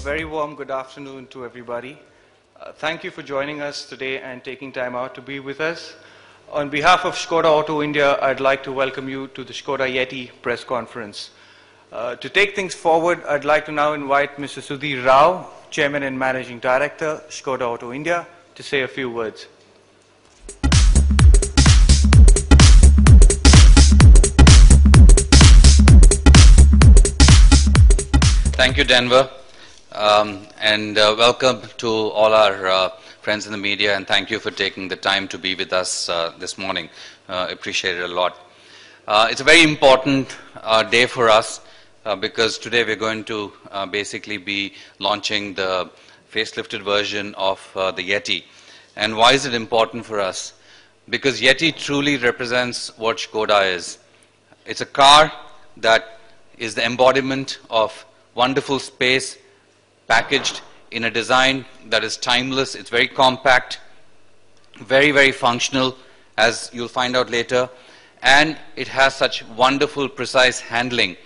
very warm good afternoon to everybody. Thank you for joining us today and taking time out to be with us. On behalf of Škoda Auto India, I'd like to welcome you to the Škoda Yeti press conference. To take things forward, I'd like to now invite Mr. Sudhir Rao, Chairman and Managing Director, Škoda Auto India, to say a few words. Thank you, Denver, and welcome to all our friends in the media, and thank you for taking the time to be with us this morning. Appreciate it a lot. It's a very important day for us because today we're going to basically be launching the facelifted version of the Yeti. And why is it important for us? Because Yeti truly represents what Škoda is. It's a car that is the embodiment of wonderful space packaged in a design that is timeless. It's very compact, very, very functional, as you'll find out later, and it has such wonderful, precise handling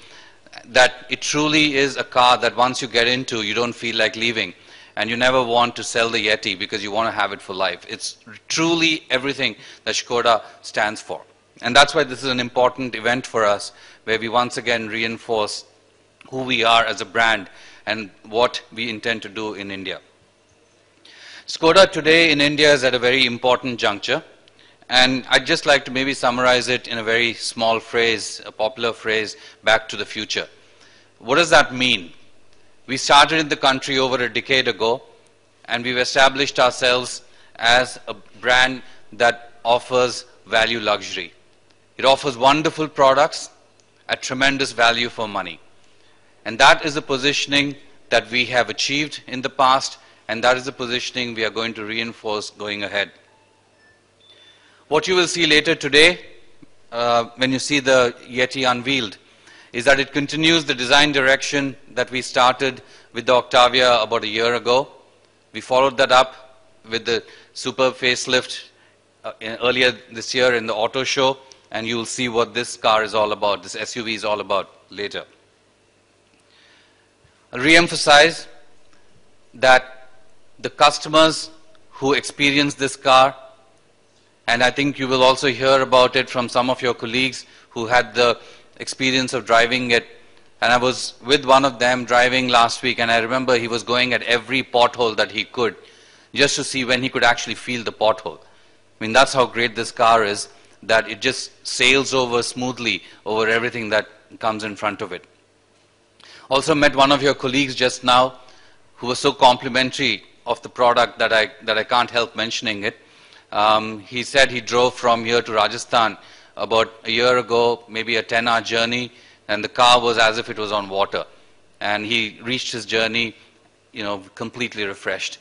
that it truly is a car that once you get into, you don't feel like leaving, and you never want to sell the Yeti because you want to have it for life. It's truly everything that Škoda stands for. And that's why this is an important event for us, where we once again reinforce who we are as a brand and what we intend to do in India. Škoda today in India is at a very important juncture, and I'd just like to maybe summarize it in a very small phrase, a popular phrase, back to the future. What does that mean? We started in the country over a decade ago, and we've established ourselves as a brand that offers value luxury. It offers wonderful products at tremendous value for money. And that is the positioning that we have achieved in the past, and that is the positioning we are going to reinforce going ahead. What you will see later today, when you see the Yeti unveiled, is that it continues the design direction that we started with the Octavia about a year ago. We followed that up with the superb facelift earlier this year in the auto show, and you will see what this car is all about, this SUV is all about later. I'll re-emphasize that the customers who experience this car, and I think you will also hear about it from some of your colleagues who had the experience of driving it, and I was with one of them driving last week, and I remember he was going at every pothole that he could just to see when he could actually feel the pothole. I mean, that's how great this car is, that it just sails over smoothly over everything that comes in front of it. Also met one of your colleagues just now who was so complimentary of the product that I can't help mentioning it. He said he drove from here to Rajasthan about a year ago, maybe a 10-hour journey, and the car was as if it was on water. And he reached his journey, completely refreshed.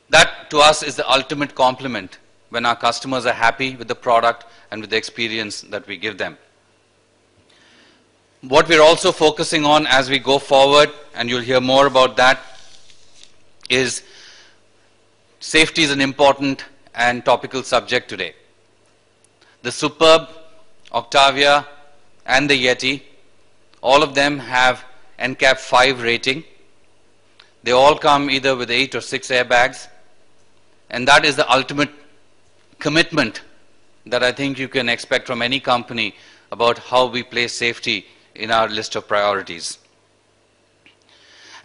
That to us is the ultimate compliment when our customers are happy with the product and with the experience that we give them. What we're also focusing on as we go forward, and you'll hear more about that, is safety is an important and topical subject today. The superb Octavia and the Yeti, all of them have NCAP 5 rating. They all come either with 8 or 6 airbags, and that is the ultimate commitment that I think you can expect from any company about how we place safety in our list of priorities.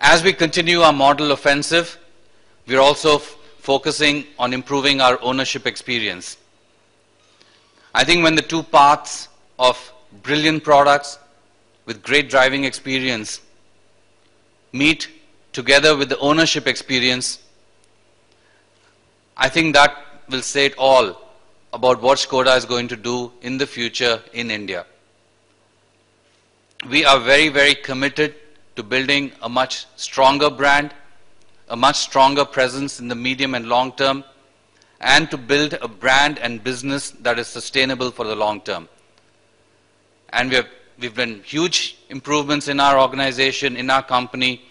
As we continue our model offensive, we're also focusing on improving our ownership experience. I think when the two paths of brilliant products with great driving experience meet together with the ownership experience, I think that will say it all about what Škoda is going to do in the future in India. We are very, very committed to building a much stronger brand, a much stronger presence in the medium and long term, and to build a brand and business that is sustainable for the long term. And we've done huge improvements in our organization, in our company,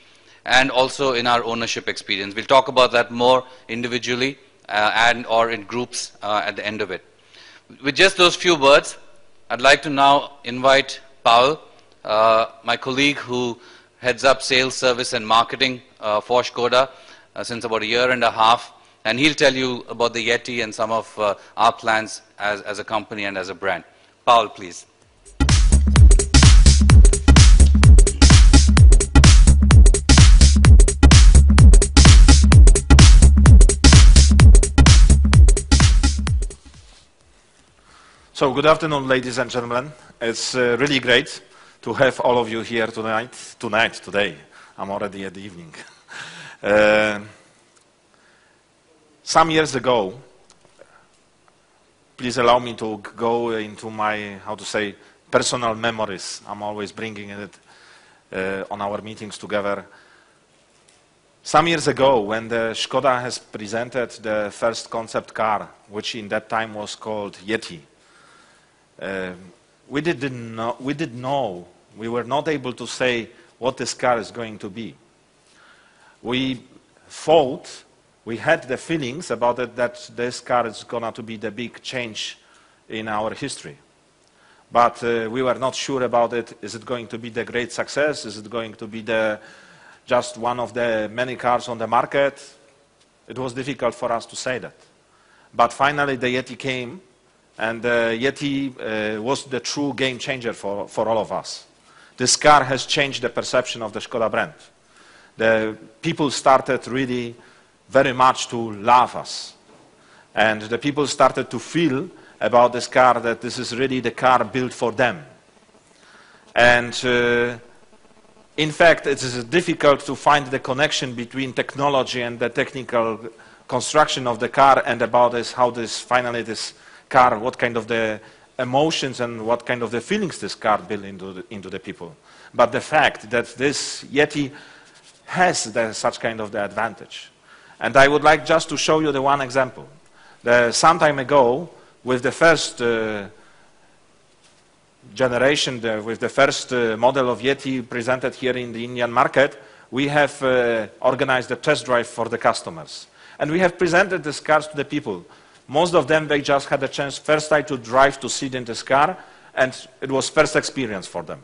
and also in our ownership experience. We'll talk about that more individually and or in groups at the end of it. With just those few words, I'd like to now invite Paul, my colleague who heads up sales, service and marketing for Škoda since about a year and a half, and he'll tell you about the Yeti and some of our plans as a company and as a brand. Paul, please. So, good afternoon, ladies and gentlemen. It's really great to have all of you here today. I'm already at the evening. Some years ago, please allow me to go into my, personal memories. I'm always bringing it on our meetings together. Some years ago, when the Škoda has presented the first concept car, which in that time was called Yeti, we were not able to say what this car is going to be. We thought, we had the feelings about it that this car is going to be the big change in our history. But we were not sure about it. Is it going to be the great success? Is it going to be just one of the many cars on the market? It was difficult for us to say that. But finally the Yeti came, and Yeti was the true game changer for all of us. This car has changed the perception of the Škoda brand. The people started really very much to love us. And the people started to feel about this car that this is really the car built for them. And in fact, it is difficult to find the connection between technology and the technical construction of the car and about this, how this car, what kind of the emotions and what kind of the feelings this car built into the people. But the fact that this Yeti has such kind of the advantage. And I would like just to show you the one example. Some time ago, with the first generation, with the first model of Yeti presented here in the Indian market, we have organized a test drive for the customers. And we have presented these cars to the people. Most of them, they just had a chance first time to drive, to sit in this car, and it was first experience for them.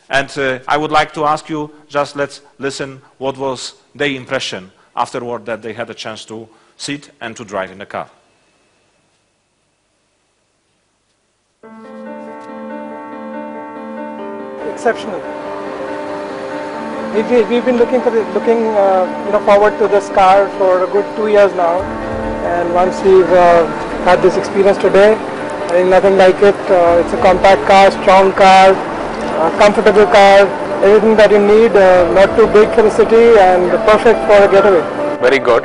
And I would like to ask you, just let's listen what was their impression afterward that they had a chance to sit and to drive in the car. Exceptional. We've been looking forward to this car for a good 2 years now, and once we've had this experience today, I think nothing like it. It's a compact car, strong car, comfortable car, everything that you need, not too big for the city and perfect for a getaway. Very good.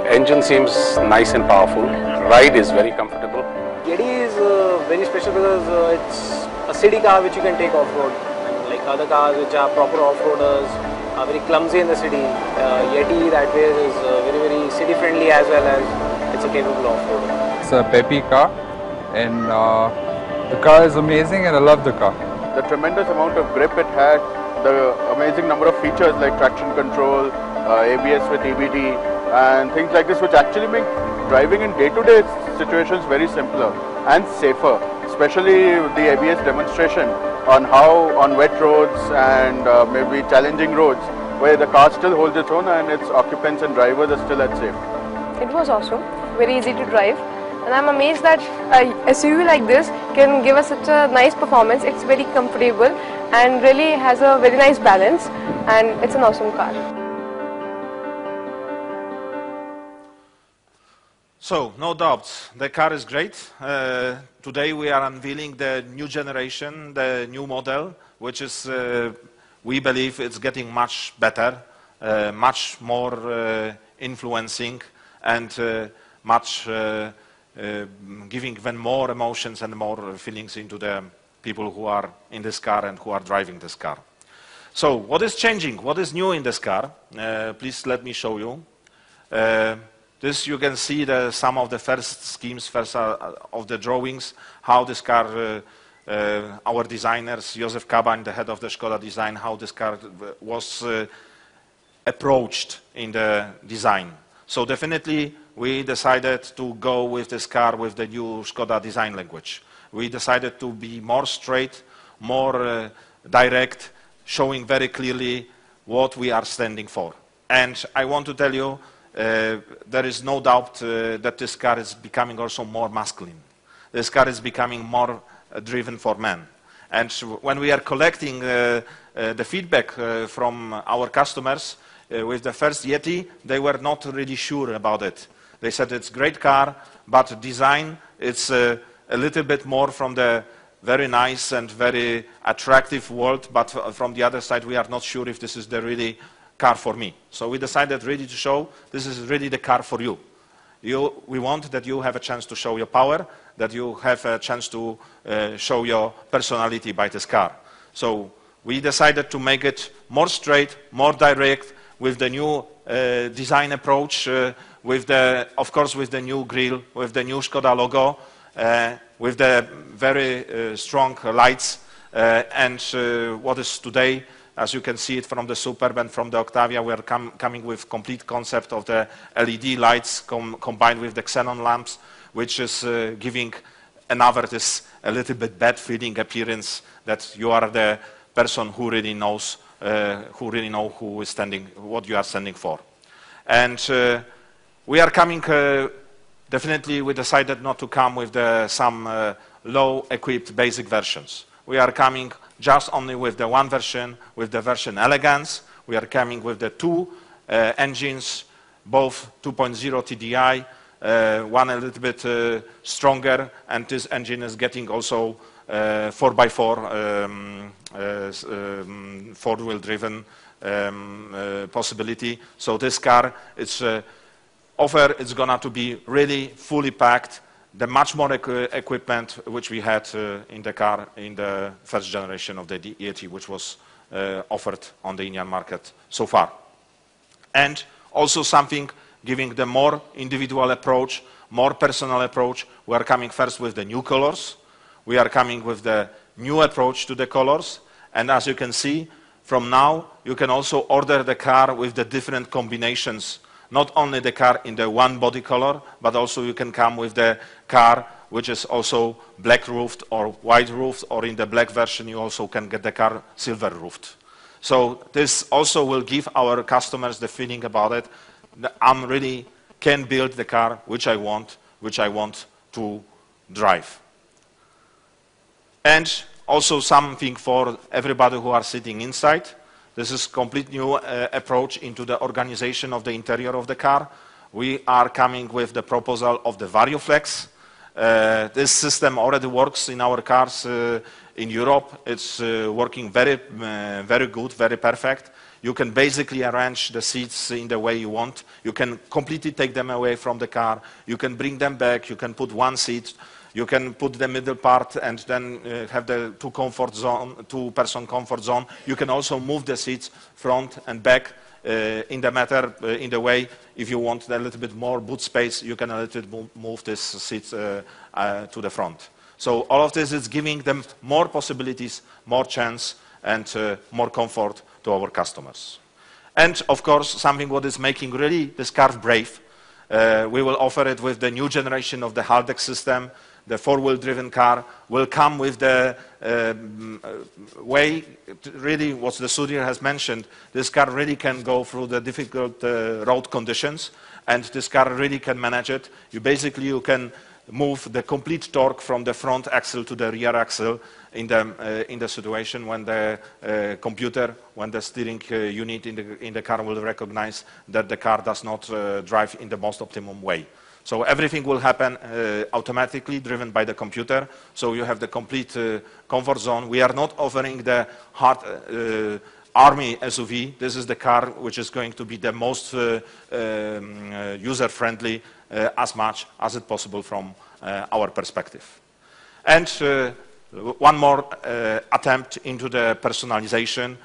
Engine seems nice and powerful. Ride is very comfortable. Yeti is very special because it's a city car which you can take off-road. Like other cars which are proper off-roaders, are very clumsy in the city. Yeti that way is very, very city friendly as well as it's a capable off-roader. It's a peppy car, and the car is amazing and I love the car. The tremendous amount of grip it had, the amazing number of features like traction control, ABS with EBD and things like this, which actually make driving in day-to-day situations very simpler and safer, especially the ABS demonstration on how on wet roads and maybe challenging roads where the car still holds its own and its occupants and drivers are still at safe. It was awesome, very easy to drive, and I'm amazed that a SUV like this can give us such a nice performance. It's very comfortable and really has a very nice balance, and it's an awesome car. So, no doubts, the car is great. Today we are unveiling the new generation, the new model, which is, we believe it's getting much better, much more influencing and much giving even more emotions and more feelings into the people who are in this car and who are driving this car. So, what is changing? What is new in this car? Please let me show you. This you can see some of the first schemes, of the drawings, how this car, our designers, Josef Kabań, the head of the Škoda design, how this car was approached in the design. So definitely we decided to go with this car with the new Škoda design language. We decided to be more straight, more direct, showing very clearly what we are standing for. And I want to tell you, there is no doubt that this car is becoming also more masculine. This car is becoming more driven for men. And when we are collecting the feedback from our customers with the first Yeti, they were not really sure about it. They said it's a great car, but design, it's a little bit more from the very nice and very attractive world, but from the other side, we are not sure if this is the really car for me. So we decided really to show this is really the car for you. We want that you have a chance to show your power, that you have a chance to show your personality by this car. So we decided to make it more straight, more direct, with the new design approach, of course, with the new grille, with the new Škoda logo, with the very strong lights, and what is today, as you can see it from the Superb and from the Octavia, we are coming with complete concept of the LED lights combined with the xenon lamps, which is giving another this a little bit bad feeling appearance that you are the person who really knows, who is standing, what you are standing for. And we are coming, definitely we decided not to come with some low-equipped basic versions. We are coming just only with the one version, with the version Elegance. We are coming with the two engines, both 2.0 TDI, one a little bit stronger, and this engine is getting also 4x4 four-wheel driven possibility. So this car, its offer is gonna to be really fully packed, the much more equipment which we had in the car in the first generation of the Yeti, which was offered on the Indian market so far. And also something giving the more individual approach, more personal approach. We are coming first with the new colors. We are coming with the new approach to the colors. And as you can see, from now, you can also order the car with the different combinations. Not only the car in the one body color, but also you can come with the car which is also black roofed or white roofed, or in the black version you also can get the car silver roofed. So this also will give our customers the feeling about it. I really can build the car which I want to drive. And also something for everybody who are sitting inside. This is a complete new approach into the organization of the interior of the car. We are coming with the proposal of the VarioFlex. This system already works in our cars in Europe. It's working very good, very perfect. You can basically arrange the seats in the way you want. You can completely take them away from the car. You can bring them back. You can put one seat. You can put the middle part and then have the two-person comfort zone. You can also move the seats front and back in the way, if you want a little bit more boot space, you can a little bit move these seats to the front. So all of this is giving them more possibilities, more chance, and more comfort to our customers. And of course, something what is making really this car brave. We will offer it with the new generation of the Haldex system. The four-wheel driven car will come with the way, really what the Sudhir has mentioned, this car really can go through the difficult road conditions, and this car really can manage it. You can move the complete torque from the front axle to the rear axle in the situation when the computer, when the steering unit in the car will recognize that the car does not drive in the most optimum way. So everything will happen automatically, driven by the computer. So you have the complete comfort zone. We are not offering the hard army SUV. This is the car which is going to be the most user-friendly as much as it possible from our perspective. And one more attempt into the personalization.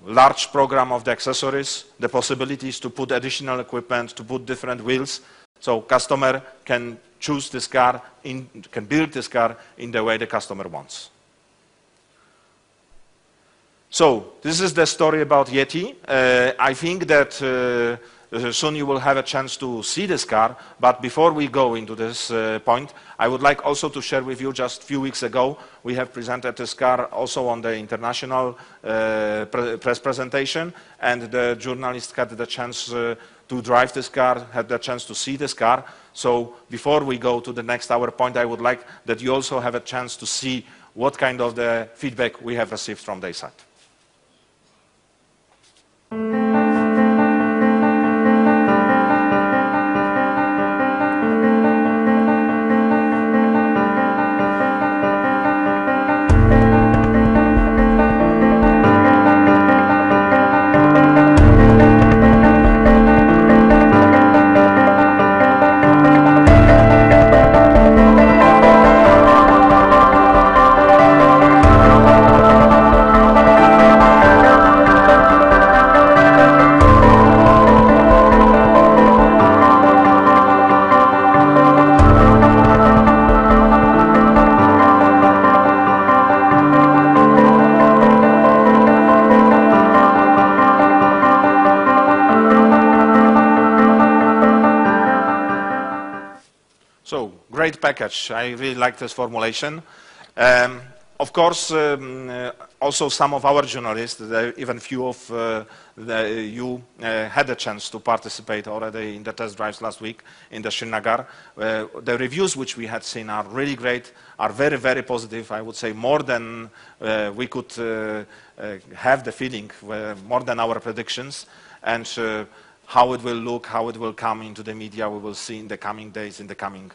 Large program of the accessories, the possibilities to put additional equipment, to put different wheels. So customer can choose this car, can build this car in the way the customer wants. So this is the story about Yeti. I think that Soon you will have a chance to see this car, but before we go into this point, I would like also to share with you, just a few weeks ago, we have presented this car also on the international press presentation, and the journalists had the chance to drive this car, had the chance to see this car. So before we go to the next hour point, I would like that you also have a chance to see what kind of the feedback we have received from their side. Great package. I really like this formulation. Of course, also some of our journalists, even few of you had a chance to participate already in the test drives last week in the Srinagar. The reviews which we had seen are really great, are very, very positive. I would say more than we could have the feeling, more than our predictions. And how it will look, how it will come into the media, we will see in the coming days, in the coming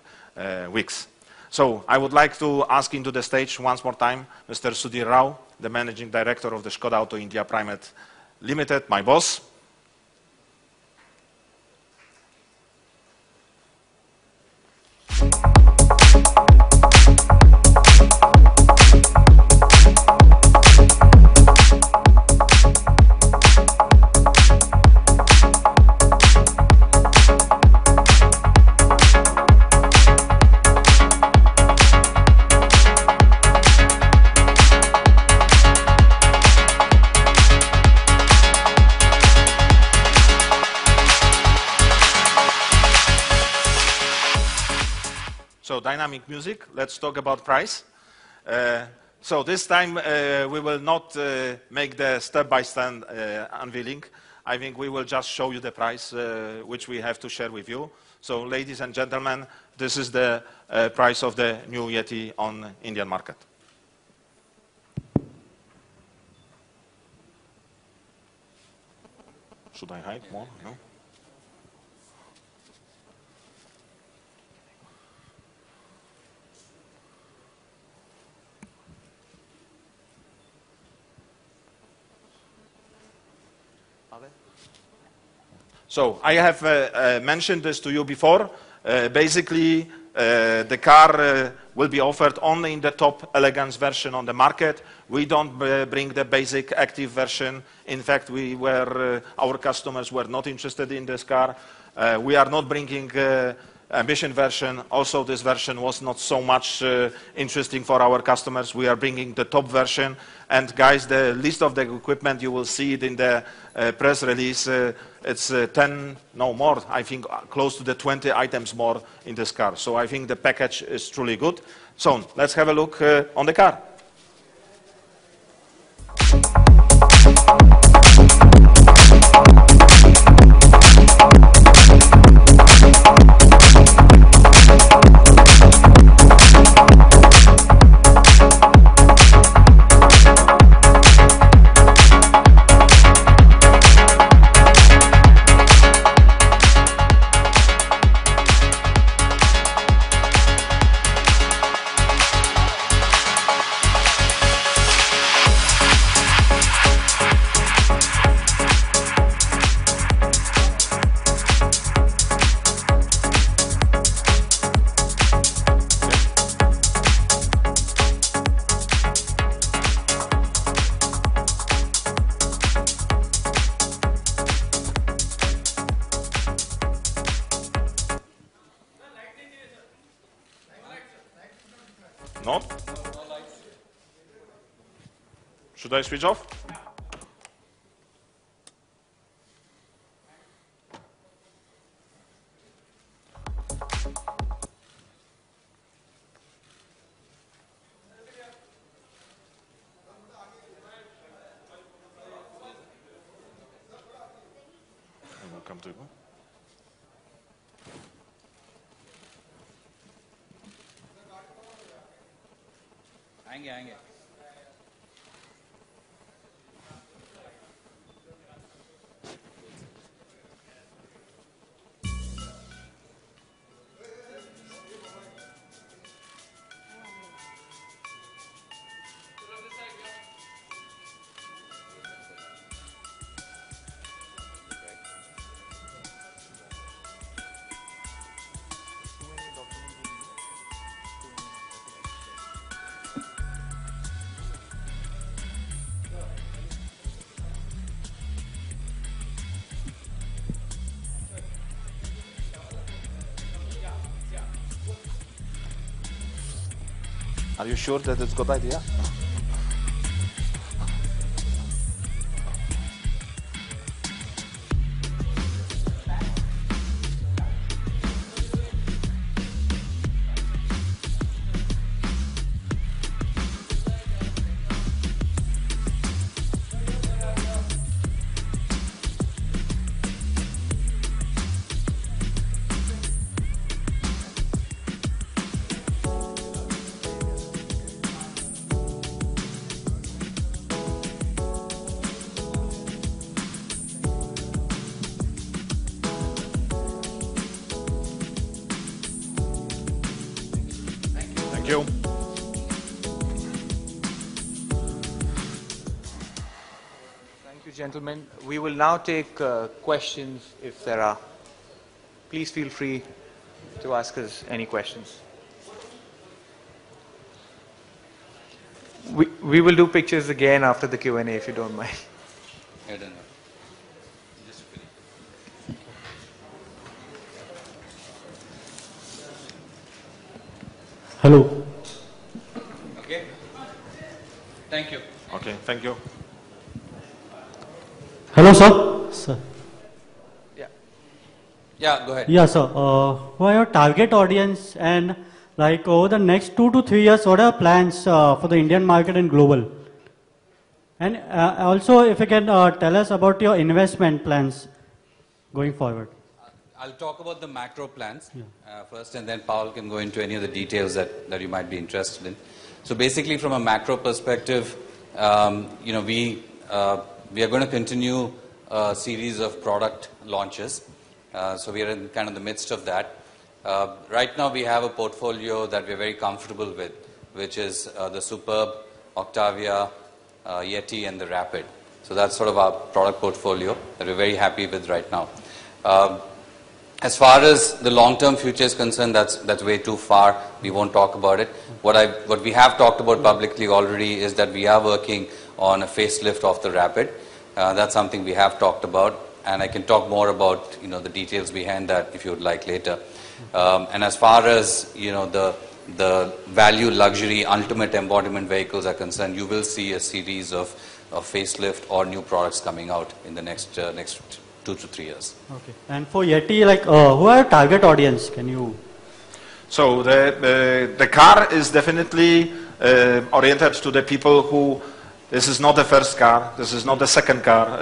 weeks. So I would like to ask into the stage once more time Mr. Sudhir Rao, the Managing Director of the Škoda Auto India Private Limited, my boss. So dynamic music, let's talk about price. So this time we will not make the step-by-step unveiling. I think we will just show you the price which we have to share with you. So ladies and gentlemen, this is the price of the new Yeti on Indian market. Should I hide more? No? So I have mentioned this to you before. Basically, the car will be offered only in the top elegance version on the market. We don't bring the basic active version. In fact, our customers were not interested in this car. We are not bringing ambition version. Also, this version was not so much interesting for our customers. We are bringing the top version. And guys, the list of the equipment, you will see it in the press release. It's 10, no more, I think close to the 20 items more in this car. So I think the package is truly good. So let's have a look on the car. No? Should I switch off? welcome to you. Are you sure that it's a good idea? Thank you. Thank you, gentlemen. We will now take questions if there are. Please feel free to ask us any questions. We will do pictures again after the Q&A if you don't mind. I don't know. Just Hello. okay. Thank you. Okay, thank you. Hello, sir. Sir. Yeah, go ahead. Yeah, sir. Who are your target audience, and like over the next 2 to 3 years, what are plans for the Indian market and global? And also, if you can tell us about your investment plans going forward. I'll talk about the macro plans first, and then Paul can go into any of the details that you might be interested in. So basically, from a macro perspective, we are going to continue a series of product launches. So we are in kind of the midst of that. Right now, we have a portfolio that we're very comfortable with, which is the Superb, Octavia, Yeti, and the Rapid. So that's sort of our product portfolio that we're very happy with right now. As far as the long-term future is concerned, that's way too far. We won't talk about it. What we have talked about publicly already is that we are working on a facelift of the Rapid. That's something we have talked about, and I can talk more about the details behind that if you would like later. And as far as the value, luxury, ultimate embodiment vehicles are concerned, you will see a series of facelift or new products coming out in the next 2 to 3 years. Okay. And for Yeti, like who are your target audience? Can you? So the car is definitely oriented to the people who, this is not the first car, this is not the second car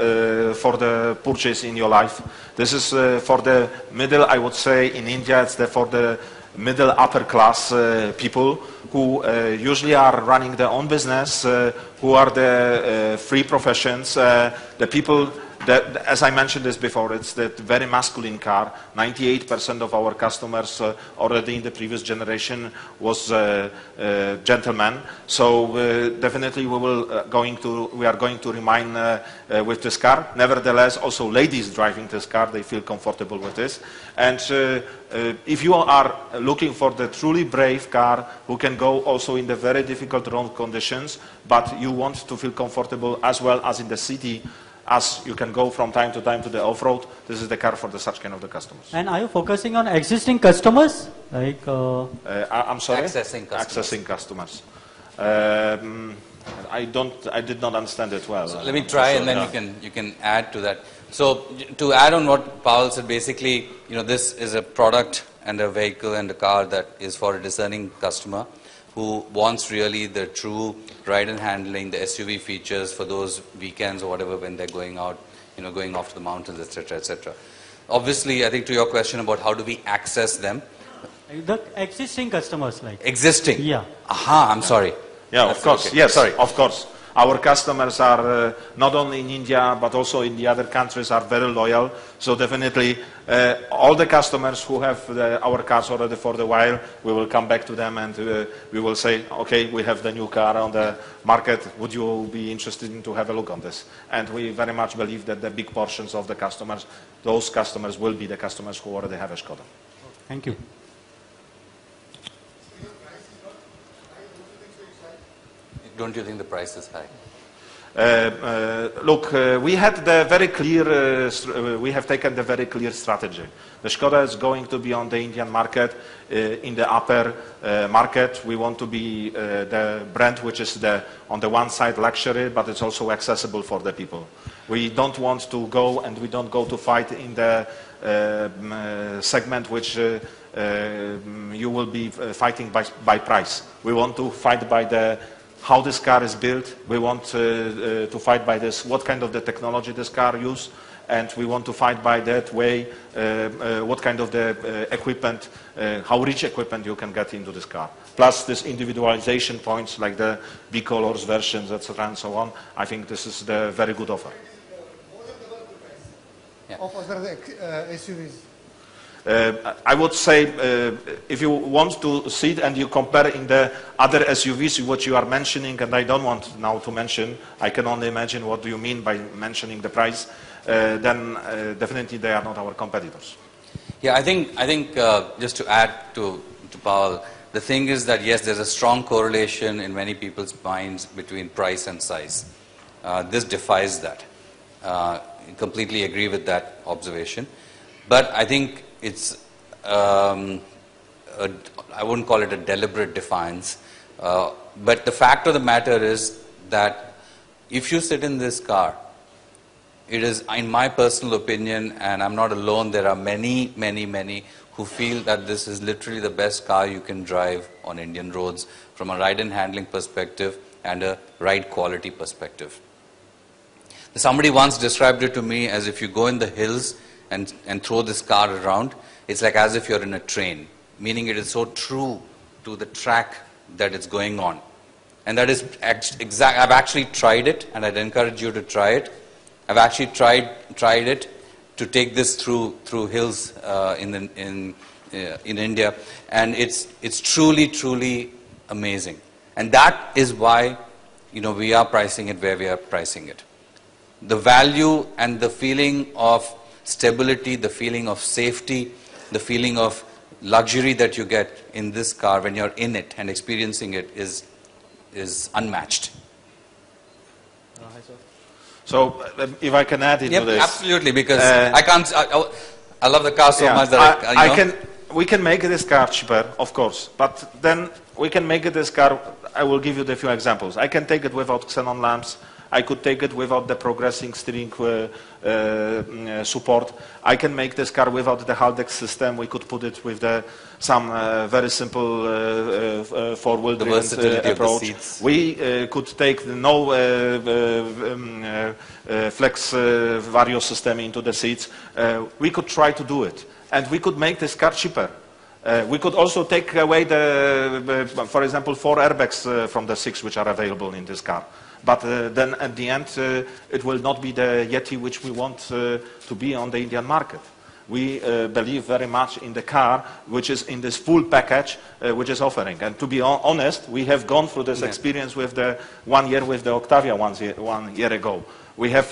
for the purchase in your life. This is for the middle, I would say in India, it's for the middle upper class people who usually are running their own business, who are the free professions, the people that, as I mentioned this before, it's that very masculine car. 98% of our customers already in the previous generation was gentlemen. So definitely we are going to remain with this car. Nevertheless, also ladies driving this car, they feel comfortable with this. And if you are looking for the truly brave car who can go also in the very difficult road conditions, but you want to feel comfortable as well as in the city, as you can go from time to time to the off-road, this is the car for such kind of the customers. And are you focusing on existing customers? Like I'm sorry? Accessing customers. I did not understand it well. So let me try, and then you can add to that. So to add on what Paul said, basically, this is a product and a vehicle and a car that is for a discerning customer who wants really the true ride and handling, the SUV features for those weekends or whatever when they're going out, going off to the mountains, etc., etc. Obviously, I think to your question about how do we access them. The existing customers, like. Existing? Yeah. Aha, I'm sorry. Yeah, of course. Okay. Yes, Sorry. of course. Our customers are not only in India, but also in the other countries are very loyal. So definitely, all the customers who have our cars already for the while, we will come back to them and we will say, okay, we have the new car on the market. Would you be interested in to have a look on this? And we very much believe that the big portions of the customers, those customers will be the customers who already have a Škoda. Thank you. Don't you think the price is high? Look, we had the very clear, we have taken the very clear strategy. The Škoda is going to be on the Indian market, in the upper market. We want to be the brand which is on the one side luxury, but it's also accessible for the people. We don't want to go and we don't go to fight in the segment which you will be fighting by price. We want to fight by how this car is built. We want to fight by this, what kind of the technology this car uses, and we want to fight by that way, what kind of the equipment, how rich equipment you can get into this car. Plus this individualization points like the B-colors versions, etc. and so on. I think this is the very good offer. Yeah. Of other SUVs? I would say if you want to see it and you compare in the other SUVs what you are mentioning, and I don't want now to mention, I can only imagine what do you mean by mentioning the price, then definitely they are not our competitors. Yeah, I think just to add to Paul, the thing is that yes, there's a strong correlation in many people's minds between price and size. This defies that. I completely agree with that observation. But I think it's, I wouldn't call it a deliberate defiance, but the fact of the matter is that if you sit in this car, it is, in my personal opinion, and I'm not alone, there are many who feel that this is literally the best car you can drive on Indian roads from a ride and handling perspective and a ride quality perspective. Somebody once described it to me as if you go in the hills and throw this car around, it's like as if you're in a train, meaning it is so true to the track that it's going on. And that is exact. I've actually tried it, and I'd encourage you to try it. I've actually tried it to take this through hills in India, and it's truly amazing. And that is why we are pricing it where we are pricing it. The value and the feeling of stability, the feeling of safety, the feeling of luxury that you get in this car when you're in it and experiencing it is unmatched. Hi, sir. So if I can add into this. Absolutely, because I love the car so much that we can make this car cheaper, of course, but then we can make this car, I will give you the few examples. I can take it without xenon lamps. I could take it without the progressing steering support. I can make this car without the Haldex system. We could put it with some very simple four-wheel drive approach. We could take no flex vario system into the seats. We could try to do it, and we could make this car cheaper. We could also take away for example, 4 airbags from the 6 which are available in this car. But then at the end, it will not be the Yeti which we want to be on the Indian market. We believe very much in the car which is in this full package which is offering. And to be honest, we have gone through this experience with the 1 year with the Octavia 1 year ago. We have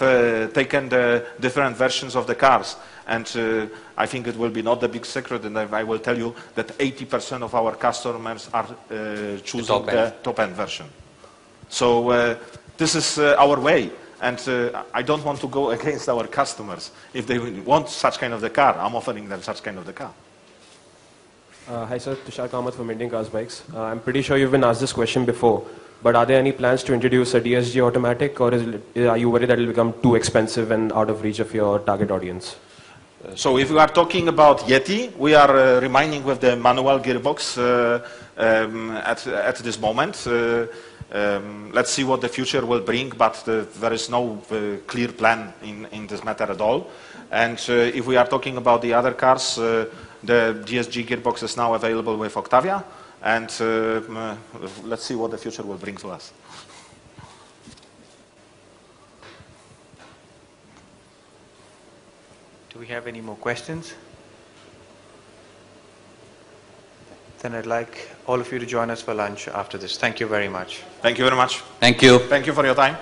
taken the different versions of the cars. And I think it will be not a big secret, and I will tell you that 80% of our customers are choosing the top-end version. So this is our way, and I don't want to go against our customers. If they want such kind of the car, I'm offering them such kind of the car. Hi sir, Tushar Kamath from Indian Cars Bikes. I'm pretty sure you've been asked this question before, but are there any plans to introduce a DSG automatic, or are you worried that it will become too expensive and out of reach of your target audience? So if we are talking about Yeti, we are remaining with the manual gearbox at this moment. Let's see what the future will bring, but there is no clear plan in this matter at all. And if we are talking about the other cars, the DSG gearbox is now available with Octavia, and let's see what the future will bring to us. Do we have any more questions? Then I'd like all of you to join us for lunch after this. Thank you very much. Thank you very much. Thank you. Thank you for your time.